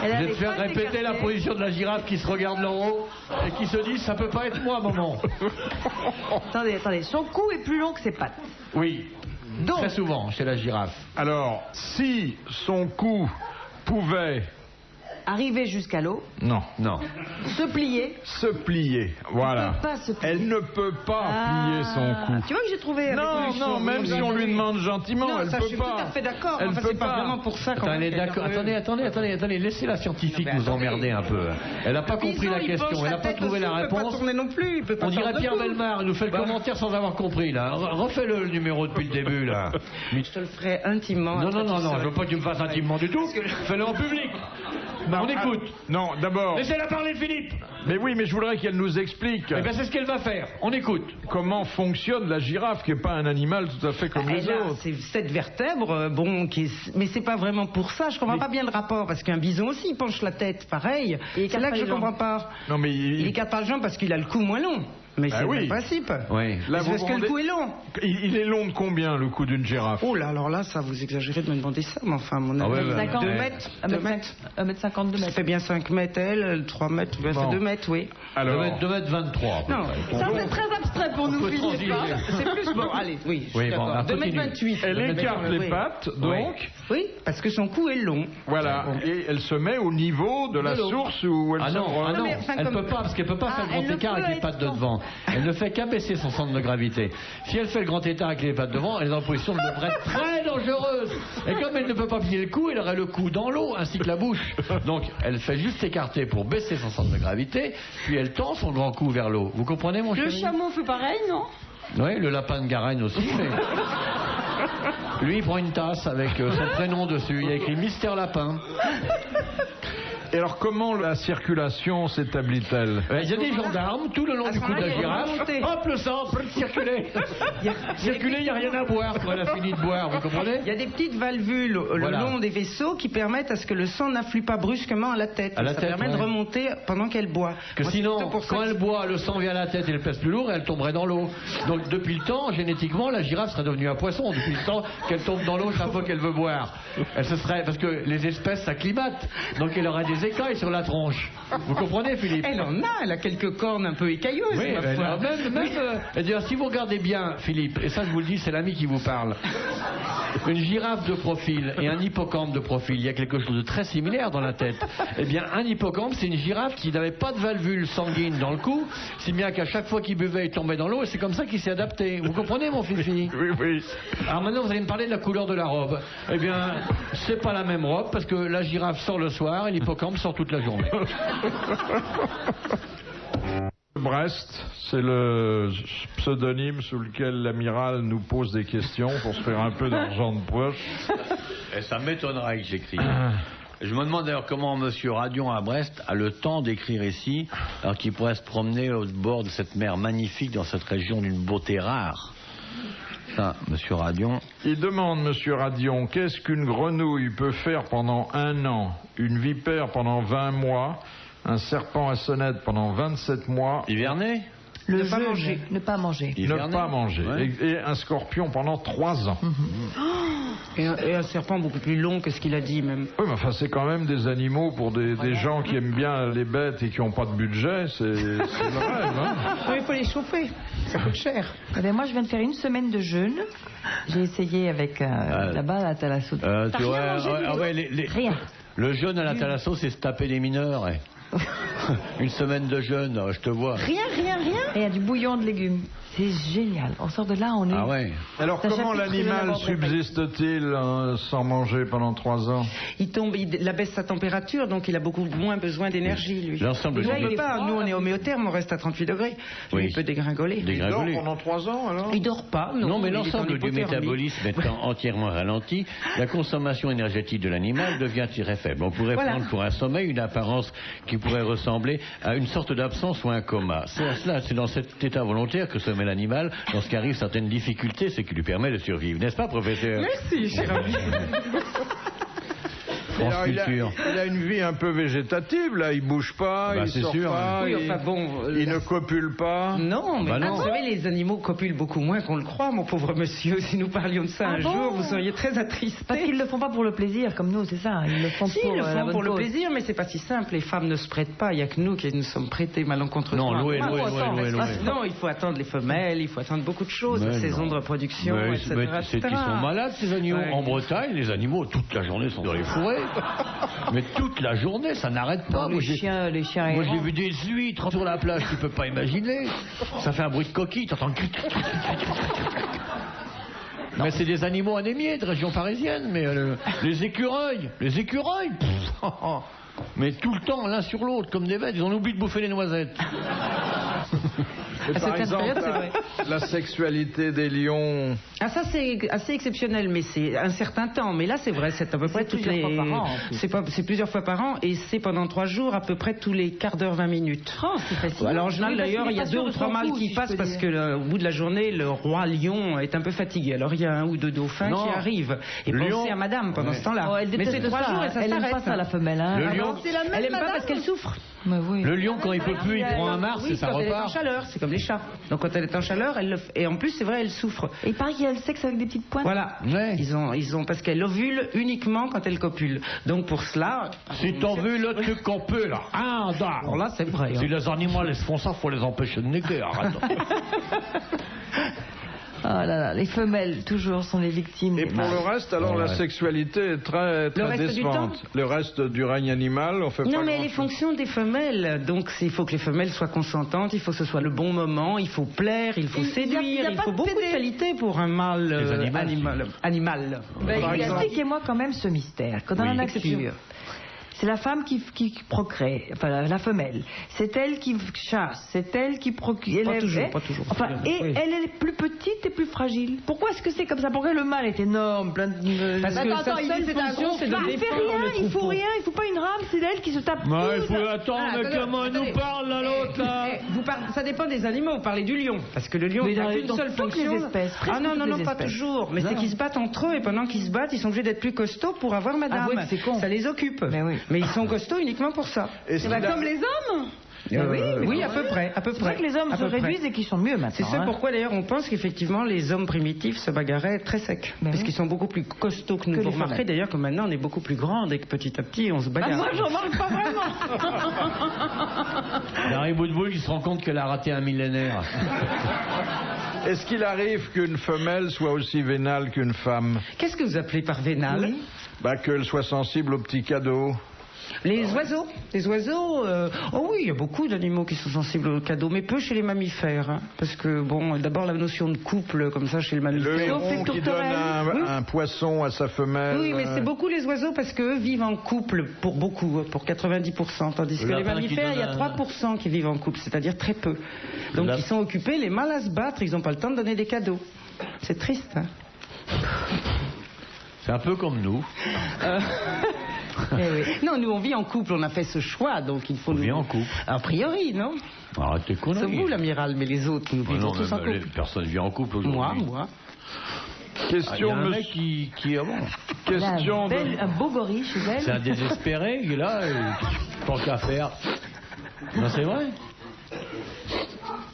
Elle Je a vais les te faire pattes répéter la écartées. position de la girafe qui se regarde là haut et qui se dit ça peut pas être moi, maman. Attendez, son cou est plus long que ses pattes. Oui, Donc, très souvent chez la girafe. Alors, si son cou pouvait... arriver jusqu'à l'eau, Non. se plier. Se plier, voilà. Elle ne peut pas se plier. Elle ne peut pas plier son cou. Tu vois que j'ai trouvé. Non, même si on lui demande gentiment, Non, elle ça, peut je suis pas. tout à fait d'accord. Elle Enfin, peut c'est pas pas. vraiment pour ça qu'on Attendez, d'accord. Attendez, laissez la scientifique nous emmerder un peu. Elle n'a pas compris la question, elle n'a pas trouvé la Il peut pas réponse. tourner non plus. Il peut pas On dirait faire de Pierre coup. Bellemare, il nous fait le commentaire sans avoir compris là. Refais le numéro depuis le début là. Je te le ferai intimement. Non, après, tu je sauras. veux pas que tu me fasses intimement du tout. Fais-le en public. On écoute. Non, d'abord. Laissez-la parler, Philippe. Mais oui, mais je voudrais qu'elle nous explique Eh bien, c'est ce qu'elle va faire. On écoute. comment fonctionne la girafe, qui n'est pas un animal tout à fait comme les Elle a autres. ces 7 vertèbres, mais c'est pas vraiment pour ça. Je comprends pas bien le rapport, parce qu'un bison aussi il penche la tête, pareil. Et il C'est écarte là pas que je les jambes. comprends pas. Non, mais Il écarte pas le jambe parce qu'il a le cou moins long. Mais Bah c'est oui. le principe. Oui. Là, C'est vous parce vous que le rendez- cou est long. Il est long de combien, le cou d'une girafe? Oh là, alors là, ça vous exagérez de me demander ça, mais enfin, mon Ah ouais, avis, ouais. 50, 2 ouais. mètres, 2 mètres. 1m52 Ça mètres. fait bien 5 mètres, elle, 3 mètres, ben, Bon. c'est 2 mètres, oui. Alors, 2m23. Non, Ça, c'est très abstrait pour nous, Philippe. transiger. hein. c'est plus bon, allez, oui, je Oui, suis bon, d'accord. un peu 2m28. elle écarte les oui. pattes, donc, Oui, parce que son cou est long. voilà, et elle se met au niveau de la l'eau. source où elle Ah non, s'abreuve. mais enfin, elle comme- peut pas, parce qu'elle peut pas faire le elle grand ne écart peut avec les être pattes de sans. devant. Elle ne fait qu'abaisser son centre de gravité. Si elle fait le grand écart avec les pattes devant, elle est en position de être très dangereuse. Et comme elle ne peut pas plier le cou, elle aurait le cou dans l'eau, ainsi que la bouche. Donc, elle fait juste écarter pour baisser son centre de gravité, puis elle tend son grand cou vers l'eau. Vous comprenez, mon Le chéri? chameau fait pareil, non? Oui, le lapin de Garenne aussi. Mais... Lui, il prend une tasse avec son prénom dessus. Il y a écrit Mystère Lapin. Et alors, comment la circulation s'établit-elle? Il y a des gendarmes tout le long du cou de la moment-là, il y a girafe. une remontée. Hop, le sang, circuler. Circuler, il n'y a rien à boire quand elle a fini de boire, vous comprenez? Il y a des petites valvules le long des vaisseaux qui permettent à ce que le sang n'afflue pas brusquement à la tête. À la ça tête, permet de ouais. remonter pendant qu'elle boit. Que Moi, c'est sinon, plutôt pour ça quand que- elle boit, le sang vient à la tête et elle pèse plus lourd et elle tomberait dans l'eau. Donc depuis le temps, génétiquement, la girafe serait devenue un poisson. Depuis le temps qu'elle tombe dans l'eau chaque fois qu'elle veut boire. Elle se serait, parce que les espèces s'acclimatent. Donc elle aurait des écailles sur la tronche. Vous comprenez, Philippe? Elle en a, elle a quelques cornes un peu écailleuses. Oui, ma foi. c'est-à-dire, si vous regardez bien, Philippe, et ça je vous le dis, c'est l'ami qui vous parle, une girafe de profil et un hippocampe de profil, il y a quelque chose de très similaire dans la tête. Eh bien, un hippocampe, c'est une girafe qui n'avait pas de valvule sanguine dans le cou, si bien qu'à chaque fois qu'il buvait, il tombait dans l'eau, et c'est comme ça qu'il s'est adapté. Vous comprenez, mon Fifi? Oui, oui. Alors maintenant, vous allez me parler de la couleur de la robe. Eh bien, c'est pas la même robe, parce que la girafe sort le soir et l'hippocampe sort toute la journée. Brest, c'est le pseudonyme sous lequel l'amiral nous pose des questions pour se faire un peu d'argent de poche. Et ça m'étonnerait que j'écrive. Je me demande d'ailleurs comment Monsieur Radion à Brest a le temps d'écrire ici, alors qu'il pourrait se promener au bord de cette mer magnifique dans cette région d'une beauté rare. Ça, Monsieur Radion. Il demande, Monsieur Radion, qu'est-ce qu'une grenouille peut faire pendant 1 an, une vipère pendant 20 mois, un serpent à sonnette pendant 27 mois, Hiverner. Le Ne pas jeûne, manger. ne pas manger. Hiverner. ne pas manger, Ouais. et un scorpion pendant 3 ans. Et un serpent beaucoup plus long que ce qu'il a dit même. Oui, mais enfin, c'est quand même des animaux pour des gens qui aiment bien les bêtes et qui n'ont pas de budget, c'est le rêve. Hein. Oui, il faut les chauffer, ça coûte cher. Eh bien, moi, je viens de faire 1 semaine de jeûne. J'ai essayé avec là-bas à Thalasso. Tu vois, Rien. Le jeûne à la Thalasso, c'est se taper les mineurs. Une semaine de jeûne, je te vois. Rien. Et il y a du bouillon de légumes. C'est génial. On sort de là, on est... Ah ouais. Alors, Ça comment chapitre l'animal d'abord subsiste-t-il sans manger pendant 3 ans? Il abaisse sa température, donc il a beaucoup moins besoin d'énergie, lui. L'ensemble Nous, de on ces- peut pas. Nous, on est homéotherme, on reste à 38 degrés. Lui, Oui. il peut dégringoler. Il dort Dégringoler. pendant 3 ans, alors? Il dort pas, Non, mais il est en l'ensemble du hypothermie. métabolisme étant entièrement ralenti, la consommation énergétique de l'animal devient très faible. On pourrait Voilà. prendre pour un sommeil une apparence qui pourrait ressembler à une sorte d'absence ou un coma. C'est dans cet état volontaire que se met l'animal, lorsqu'arrivent certaines difficultés, ce qui lui permet de survivre. N'est-ce pas, professeur? Merci, cher ami. France Alors, Culture. il a une vie un peu végétative, là. Il bouge pas, Bah, il c'est sort sûr, pas, Oui, il, enfin bon. il ne copule pas. Non, mais Bah non. vous savez, les animaux copulent beaucoup moins qu'on le croit, mon pauvre monsieur. Si nous parlions de ça un bon jour, vous seriez très attristé. Parce qu'ils le font pas pour le plaisir, comme nous, c'est ça. Ils le font Si, pour ils le la font bonne pour le cause. plaisir, mais c'est pas si simple. Les femmes ne se prêtent pas. Il n'y a que nous qui nous sommes prêtés malencontreusement. Non, loué. Non, il faut attendre les femelles, il faut attendre beaucoup de choses, Mais saison non. de reproduction, Mais etc. c'est qu'ils sont malades, ces animaux. Ouais. En Bretagne, les animaux, toute la journée, sont dans les forêts. Mais toute la journée, ça n'arrête pas. Les chiens Moi, j'ai errants. vu des huîtres sur la plage, tu peux pas imaginer. Ça fait un bruit de coquille, t'entends. Mais c'est des animaux anémiés de région parisienne. Mais les écureuils, pff, mais tout le temps l'un sur l'autre, comme des bêtes. Ils ont oublié de bouffer les noisettes. Et par certaines exemple, périodes, c'est vrai. la sexualité des lions. Ah, ça c'est assez exceptionnel, mais c'est un certain temps. Mais là, c'est vrai, c'est à peu près toutes plusieurs les. fois par an, en plus. C'est plusieurs fois par an et c'est pendant 3 jours, à peu près tous les quarts d'heure, 20 minutes. Oh, c'est facile. Alors en général, Oui, parce d'ailleurs, qu'il il y a est pas 2 sûr ou de 3 son mâles coup, qui si je passent peux parce dire. que au bout de la journée, le roi lion est un peu fatigué. Alors il y a 1 ou 2 dauphins Non. qui arrivent. Et Lion. pensez à madame pendant Ouais. ce temps-là. Oh, elle mais déteste c'est 3 ça, jours et ça elle aime s'arrête. pas ça, la femelle. Hein. Le Ah lion. non, c'est la même Elle aime pas madame. parce qu'elle souffre. Mais oui. Le lion, quand il peut plus, il prend un mars et Oui, ça quand elle est en repart. chaleur, c'est comme les chats. Donc quand elle est en chaleur, elle le fait. Et en plus, c'est vrai, elle souffre. Et il paraît qu'il y a le sexe avec des petites pointes. Voilà. Ouais. Ils ont parce qu'elle ovule uniquement quand elle copule. Donc pour cela. Si t'en veux, là, tu copules. Alors là, c'est vrai. Si hein. les animaux les font ça, faut les empêcher de niquer. Arrête. Oh là là, les femelles, toujours, sont les victimes. Et des pour mâles. le reste, alors Ouais. la sexualité est très, très reste du décevante. Le reste du règne animal, on fait pas Non, mais les grand-chose. fonctions des femelles. Donc, il faut que les femelles soient consentantes, il faut que ce soit le bon moment, il faut plaire, il faut Il y a séduire, il pas faut de beaucoup de PD. qualités pour un mâle Les animal. Par exemple. Expliquez-moi quand même ce mystère. Que dans Oui. la nature, c'est la femme qui procrée, enfin la femelle. C'est elle qui chasse, c'est elle qui procure. Pas toujours. Enfin, et Oui. elle est plus petite et plus fragile. Pourquoi est-ce que c'est comme ça? Pourquoi le mâle est énorme, plein de... Parce que sa seule fonction, c'est de il fait défendre rien, le il faut troupeau. rien, il faut pas une rame, c'est elle qui se tape. Ouais, il tout. faut attendre Voilà, que comment attendez. nous parle là, l'autre là. Ça dépend des animaux. Vous parlez du lion, parce que le lion Mais n'a dans- qu'une dans seule toutes les fonction. espèces, presque Ah non, toutes non, les non, pas espèces. toujours. Mais c'est qu'ils se battent entre eux, et pendant qu'ils se battent, ils sont obligés d'être plus costauds pour avoir madame. Ah oui, c'est con. Ça les occupe. Mais oui. Mais ils sont costauds uniquement pour ça. Et C'est pas comme les hommes. Oui, à peu près, à peu C'est vrai près. que les hommes À se peu près. réduisent et qu'ils sont mieux maintenant. C'est ce hein. pourquoi d'ailleurs on pense qu'effectivement les hommes primitifs se bagarraient très secs. Ben Parce oui. qu'ils sont beaucoup plus costauds que nous. Que Vous les remarquerez femelles. d'ailleurs que maintenant on est beaucoup plus grande et que petit à petit on se bagarre. Moi, je remarque pas vraiment. Larry Boudboul, il se rend compte qu'elle a raté un millénaire. Est-ce qu'il arrive qu'une femelle soit aussi vénale qu'une femme? Qu'est-ce que vous appelez par vénal? Bah, qu'elle soit sensible aux petits cadeaux. Les oiseaux. Oh oui, il y a beaucoup d'animaux qui sont sensibles aux cadeaux, mais peu chez les mammifères. Hein. Parce que, bon, d'abord la notion de couple, comme ça, chez le Le mammifère. héron qui donne un poisson à sa femelle. Oui, mais c'est beaucoup les oiseaux parce qu'eux vivent en couple pour beaucoup, pour 90%, tandis que Le les lapin qui mammifères, il y a donne 3% qui vivent en couple, c'est-à-dire très peu. Donc lapin. ils sont occupés, les mâles à se battre, ils n'ont pas le temps de donner des cadeaux. C'est triste, hein. C'est un peu comme nous. Non, nous on vit en couple, on a fait ce choix, donc il faut... On vit en couple. A priori, non? Arrête tes conneries. C'est vous l'amiral, mais les autres, nous Ah vivons non, tous en mais couple. personne vit en couple aujourd'hui. Moi. Question y a de un monsieur. mec qui est bon. Question de. Un beau gorille chez elle. C'est un désespéré, il est là, tant qu'à faire. Non, c'est vrai.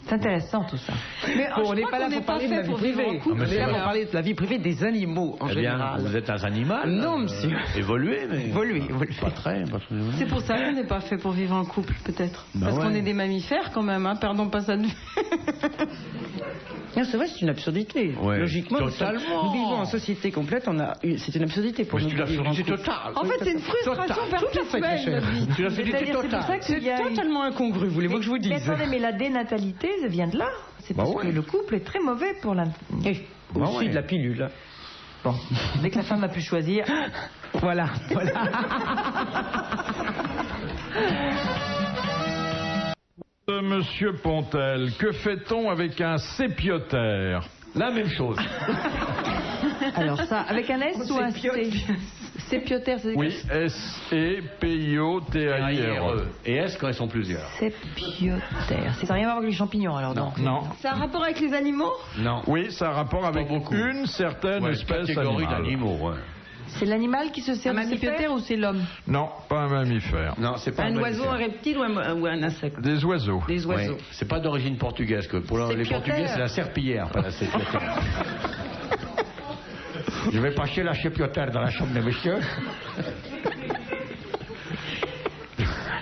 C'est intéressant tout ça. Mais Bon, je on n'est crois pas là qu'on pour n'est pas parler de la fait vie pour vivre en privée. couple. Ah, mais On est là c'est pour vrai. parler de la vie privée des animaux en Eh bien, général. vous êtes un animal. Non, monsieur. Évolué, mais. Évolué. Pas très. C'est pour ça qu'on n'est pas fait pour vivre en couple, peut-être. Bah Parce ouais. qu'on est des mammifères quand même, hein. Perdons pas ça de vue. Non, c'est vrai, c'est une absurdité. Ouais, Logiquement, totalement. nous vivons en société complète. C'est une absurdité pour Mais nous. tu de l'as vivre en fait, c'est couple. total. En fait, c'est une frustration perpétuelle, notre vie. Tu l'as fait, C'est-à-dire, c'est pour ça C'est qu'il y a totalement incongru. Voulez-vous que je vous Mais dise? attendez, mais la dénatalité, ça vient de là. C'est parce que le couple est très mauvais pour la. Et aussi de la pilule. Bon, dès que la femme a pu choisir. Voilà. Monsieur Pontel, que fait-on avec un sépiotaire? La même chose. Alors ça, avec un S ou un C? Sépiotaire, c'est Oui, S-E-P-I-O-T-A-I-R-E. Et est-ce quand ils sont plusieurs? Sépiotaire. Ça n'a rien à voir avec les champignons alors, non? Non. Ça a un rapport avec les animaux? Non. Oui, ça a rapport avec beaucoup. une certaine Ouais, espèce catégorie animale. d'animaux. Ouais. C'est l'animal qui se sert de mammifère sépiotaire ou c'est l'homme? Non, pas un mammifère. Non, c'est pas Un oiseau, un mammifère. reptile ou un insecte? Des oiseaux. Des oiseaux. Ouais, c'est pas d'origine portugaise. Que pour les Sépiotaire. Portugais, c'est la serpillière, pas la sépiotaire. Je vais passer la sépiotaire dans la chambre de monsieur.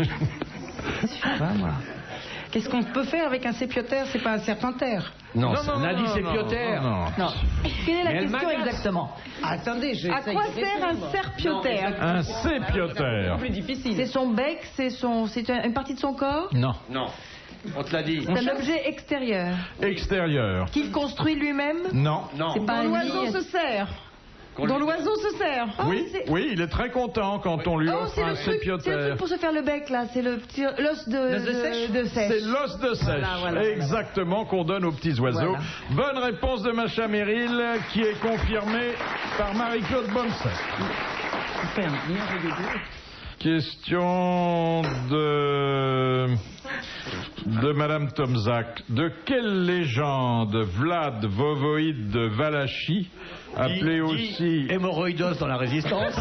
Je sais pas, moi. Qu'est-ce qu'on peut faire avec un sépiotaire? C'est pas un serpentaire. Non, Non, on a dit sépiotaire. non. Non. Quelle est la Mais elle question m'agace. exactement? Attendez, je. À quoi sert un serpiotaire? Un sépiotaire. Plus difficile. C'est son bec, c'est une partie de son corps? Non. Non, on te l'a dit. C'est un objet extérieur Extérieur. qu'il construit lui-même? Non. Non. C'est pas Dont un l'oiseau nid. se sert. Qu'on Dont lui- l'oiseau se sert. Oui, c'est- oui, il est très content quand on lui Oh, offre c'est un le truc sépiotaire. pour se faire le bec là, c'est le petit l'os L'os de sèche de sèche. C'est l'os de sèche, Voilà. exactement, qu'on donne aux petits oiseaux. Voilà. Bonne réponse de Macha Meryl, qui est confirmée par Marie-Claude Bonset. Question de Madame Tomzak. De quelle légende Vlad Vovoïde de Valachie, appelé aussi... Hémorroïdos dans la résistance.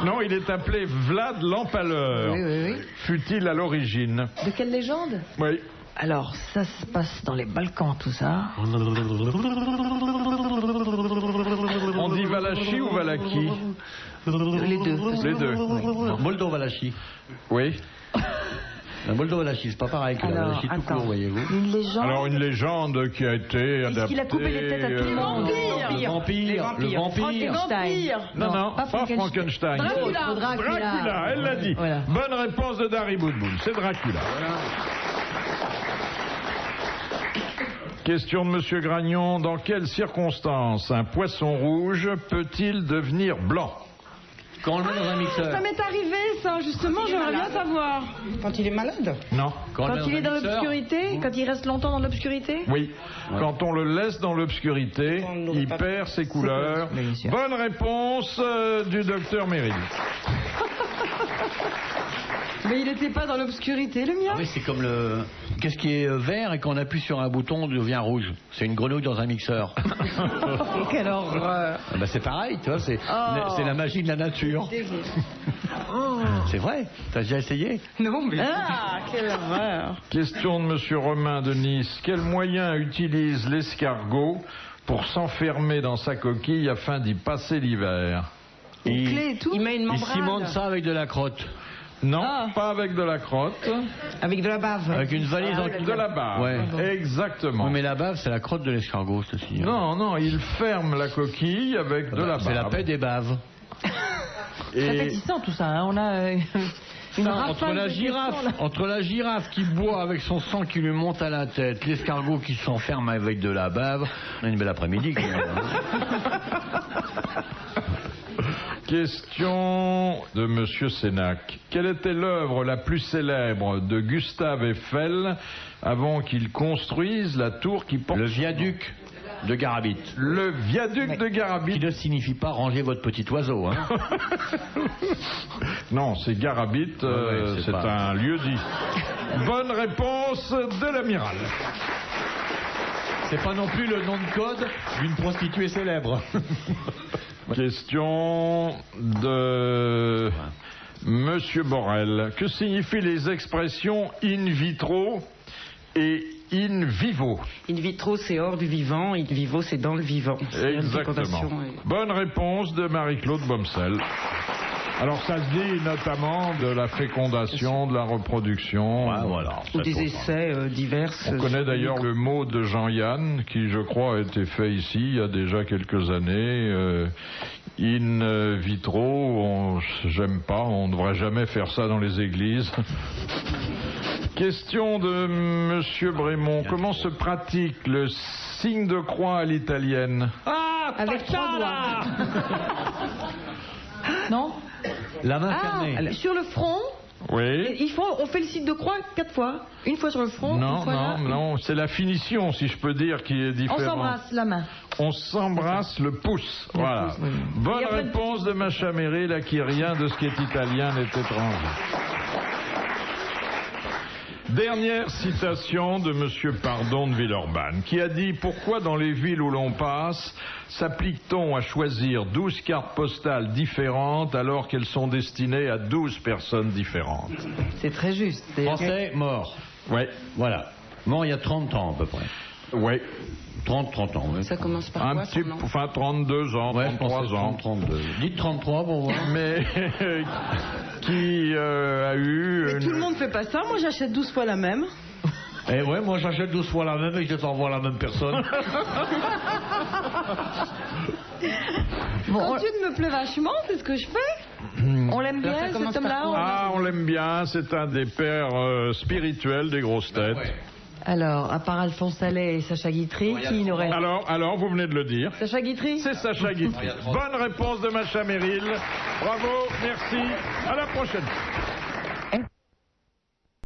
Non, il est appelé Vlad l'Empaleur. Oui, oui, oui. Fut-il à l'origine? De quelle légende? Oui. Alors, ça se passe dans les Balkans, tout ça. On dit Valachie ou Valaki? Les deux. Les deux. Moldo-Valachie. Oui. La Moldo-Valachie, c'est pas pareil que la Alors, Valachie tout attends. court, voyez-vous. Une légende. Alors une légende qui a été adaptée... Est-ce qu'il a coupé les têtes à tout le monde? Le vampire, le vampire. Frankenstein. Non, pas Frankenstein. Dracula. Dracula, elle l'a dit. Voilà. Bonne réponse de Dari Boudboul, c'est Dracula. Question de Monsieur Gragnon. Dans quelles circonstances un poisson rouge peut-il devenir blanc? Quand on le met dans un mixeur. Ça m'est arrivé, ça, justement, j'aimerais bien savoir. Quand il est malade? Non. Quand on le met il est dans un mixeur, l'obscurité, quand il reste longtemps dans l'obscurité? Oui. Quand on le laisse dans l'obscurité, On n'aurait il pas- perd ses couleurs. Bien sûr. Bonne réponse du docteur Meryl. Mais il n'était pas dans l'obscurité, le mien. Ah oui, c'est comme le. Qu'est-ce qui est vert et quand on appuie sur un bouton devient rouge? C'est une grenouille dans un mixeur. Quelle horreur. Ah bah c'est pareil, tu vois, c'est la magie de la nature. C'est vrai, t'as déjà essayé? Non, mais. Ah, quelle horreur. Question de Monsieur Romain de Nice. Quel moyen utilise l'escargot pour s'enfermer dans sa coquille afin d'y passer l'hiver? Une clé et tout? Il met une Il membrane. cimente ça avec de la crotte. Non, Ah. pas avec de la crotte, Avec de la bave. Avec une valise en... de la bave. Ouais. Exactement. Oui, mais la bave, c'est la crotte de l'escargot, ceci. Non, non, il ferme la coquille avec de la bave. C'est la paix des baves. C'est Et appétissant tout ça, hein. On a une Ça, rafale entre la de girafe, questions, là. entre la girafe qui boit avec son sang qui lui monte à la tête, l'escargot qui s'enferme avec de la bave, on a une belle après-midi. quand même, hein. question de Monsieur Sénac. Quelle était l'œuvre la plus célèbre de Gustave Eiffel avant qu'il construise la tour qui porte Le viaduc de Garabit. le viaduc de Qui Garabit? ne signifie pas ranger votre petit oiseau. Hein. Non, c'est Garabit, ouais, c'est c'est pas- un lieu dit. Bonne réponse de l'amiral. C'est pas non plus le nom de code d'une prostituée célèbre. Question de Monsieur Borel. Que signifient les expressions in vitro et in vivo? In vitro, c'est hors du vivant. In vivo, c'est dans le vivant. Exactement. Bonne réponse de Marie-Claude Bomsel. Alors ça se dit notamment de la fécondation, de la reproduction. Ouais, voilà. Ou des essais divers. On connaît d'ailleurs le mot de Jean-Yann, qui je crois a été fait ici il y a déjà quelques années. In vitro, j'aime pas, on ne devrait jamais faire ça dans les églises. Question de Monsieur Brémond. Comment se pratique le signe de croix à l'italienne? Avec 3 doigts. Non? La main fermée. Sur le front. Oui. On fait le signe de croix 4 fois. Une fois sur le front. Non, une fois là. non, c'est la finition, si je peux dire, qui est différente. On s'embrasse la main. On s'embrasse le pouce. Voilà. Pouce, oui. Bonne réponse de Macha Meryl, à qui rien de ce qui est italien n'est étranger. Dernière citation de Monsieur Pardon de Villeurbanne, qui a dit: pourquoi dans les villes où l'on passe s'applique-t-on à choisir 12 cartes postales différentes alors qu'elles sont destinées à 12 personnes différentes? C'est très juste. Français, mort. Ouais. Voilà. Mort il y a 30 ans à peu près. Ouais. 30 ans, oui. Ça commence par Un quoi, petit, son nom? enfin 32 ans, Ouais, 33 ans. 32. Dites 33 pour voir. Mais qui a eu... Mais tout le monde fait pas ça. Moi, j'achète 12 fois la même. Eh ouais, moi j'achète 12 fois la même et je t'envoie la même personne. Bon, Quand tu me plaît vachement, c'est ce que je fais. on l'aime bien, ça commence cet par homme-là. quoi? Ah, on l'aime bien, c'est un des pères spirituels des grosses têtes. Ouais. Alors, à part Alphonse Allais et Sacha Guitry, qui n'aurait... Alors, vous venez de le dire. Sacha Guitry? C'est Sacha Guitry. Bonne réponse de Macha Meryl. Bravo, merci. À la prochaine.